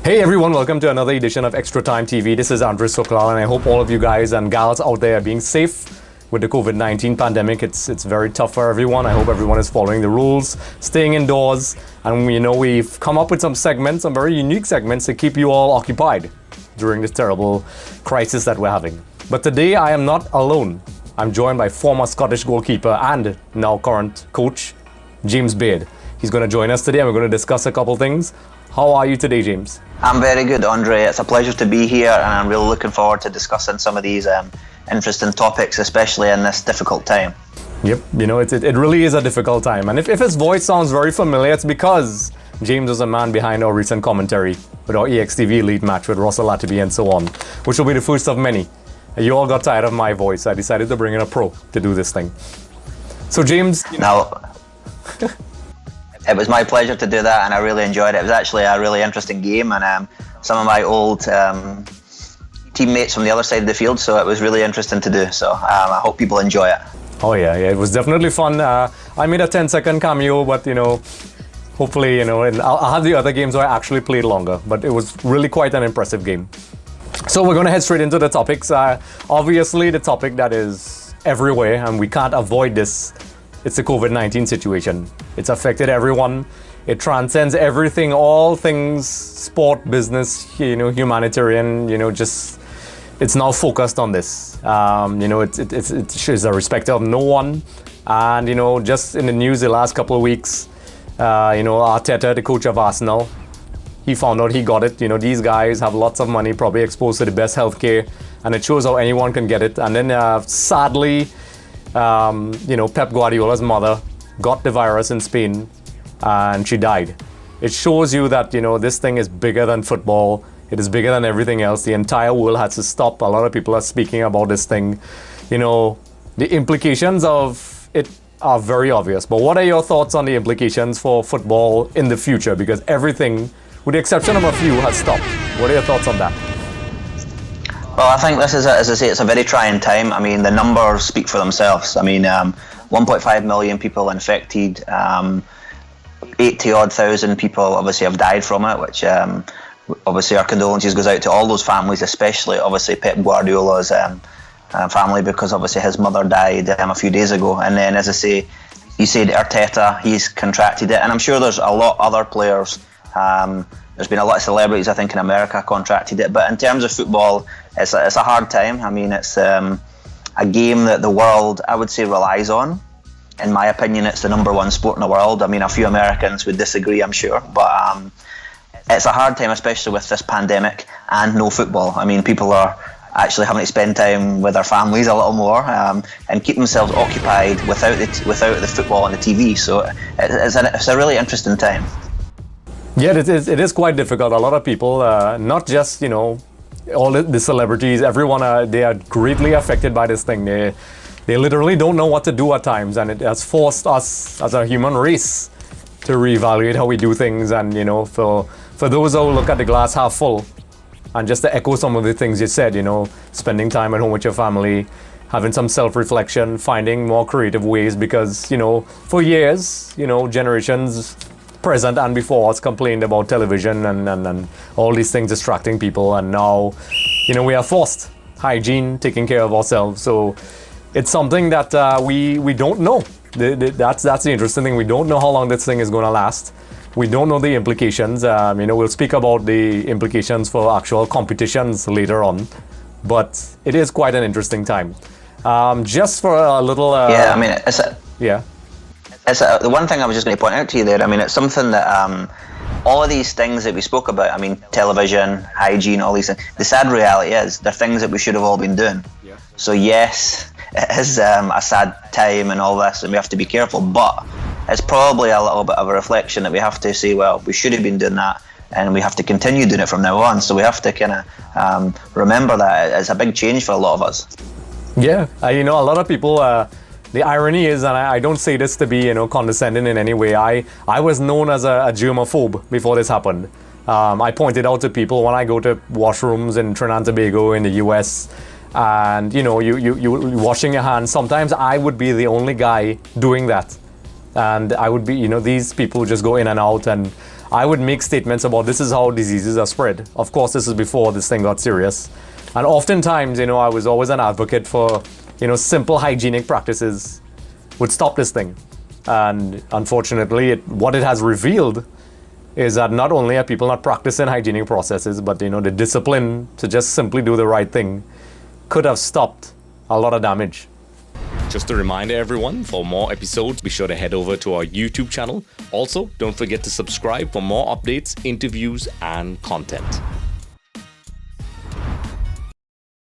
Hey everyone, welcome to another edition of Extra Time TV. This is Andres Sokal, and I hope all of you guys and gals out there are being safe with the COVID-19 pandemic. It's very tough for everyone. I hope everyone is following the rules, staying indoors, and we've come up with some segments, some very unique segments to keep you all occupied during this terrible crisis that we're having. But today I am not alone. I'm joined by former Scottish goalkeeper and now current coach, James Baird. He's going to join us today and we're going to discuss a couple things. How are you today, James? I'm very good, Andre. It's a pleasure to be here, and I'm really looking forward to discussing some of these interesting topics, especially in this difficult time. Yep, it really is a difficult time. And if his voice sounds very familiar, it's because James was a man behind our recent commentary with our EXTV Elite match with Russell Latterby and so on, which will be the first of many. You all got tired of my voice. I decided to bring in a pro to do this thing. So, James... It was my pleasure to do that, and I really enjoyed it. It was actually a really interesting game, and some of my old teammates from the other side of the field, so it was really interesting to do. So I hope people enjoy it. Oh yeah, it was definitely fun. I made a 10-second cameo, but hopefully, and I'll have the other games where I actually played longer, but it was really quite an impressive game. So we're going to head straight into the topics. Obviously, the topic that is everywhere, and we can't avoid this. It's the COVID-19 situation. It's affected everyone. It transcends everything, all things sport, business, humanitarian, it's now focused on this. It shows a respect of no one. And, just in the news the last couple of weeks, Arteta, the coach of Arsenal, he found out he got it. These guys have lots of money, probably exposed to the best healthcare, and it shows how anyone can get it. And then sadly, Pep Guardiola's mother got the virus in Spain and she died. It shows you that, this thing is bigger than football. It is bigger than everything else. The entire world has to stop. A lot of people are speaking about this thing. The implications of it are very obvious. But what are your thoughts on the implications for football in the future? Because everything, with the exception of a few, has stopped. What are your thoughts on that? Well, I think this is, as I say, it's a very trying time. I mean, the numbers speak for themselves. I mean, 1.5 million people infected, 80-odd thousand people obviously have died from it, which obviously our condolences goes out to all those families, especially obviously Pep Guardiola's family, because obviously his mother died a few days ago. And then, as I say, you said Arteta, he's contracted it, and I'm sure there's a lot of other players. There's been a lot of celebrities, I think, in America contracted it. But in terms of football, it's a hard time. I mean, it's a game that the world, I would say, relies on. In my opinion, it's the number one sport in the world. I mean, a few Americans would disagree, I'm sure. But it's a hard time, especially with this pandemic and no football. I mean, people are actually having to spend time with their families a little more and keep themselves occupied without the football and the TV. So it's a really interesting time. Yeah, it is quite difficult. A lot of people, not just, all the celebrities, everyone, they are greatly affected by this thing. They literally don't know what to do at times, and it has forced us as a human race to reevaluate how we do things. And, for those who look at the glass half full, and just to echo some of the things you said, spending time at home with your family, having some self-reflection, finding more creative ways, because, for years, generations present and before us complained about television and all these things distracting people, and now we are forced hygiene, taking care of ourselves. So it's something that we don't know. That's the interesting thing. We don't know how long this thing is going to last. We don't know the implications. We'll speak about the implications for actual competitions later on, but it is quite an interesting time. Just for a little the one thing I was just going to point out to you there, I mean, it's something that all of these things that we spoke about, I mean, television, hygiene, all these things, the sad reality is they're things that we should have all been doing. Yeah. So yes, it is a sad time and all this, and we have to be careful, but it's probably a little bit of a reflection that we have to say, well, we should have been doing that, and we have to continue doing it from now on. So we have to kind of remember that it's a big change for a lot of us. Yeah, a lot of people... the irony is, and I don't say this to be, condescending in any way, I was known as a germaphobe before this happened. I pointed out to people when I go to washrooms in Trinidad and Tobago in the US, and you washing your hands, sometimes I would be the only guy doing that. And I would be, these people just go in and out, and I would make statements about this is how diseases are spread. Of course, this is before this thing got serious. And oftentimes, you know, I was always an advocate for, you know, simple hygienic practices would stop this thing. And unfortunately, what it has revealed is that not only are people not practicing hygienic processes, but, you know, the discipline to just simply do the right thing could have stopped a lot of damage. Just a reminder, everyone, for more episodes, be sure to head over to our YouTube channel. Also, don't forget to subscribe for more updates, interviews, and content.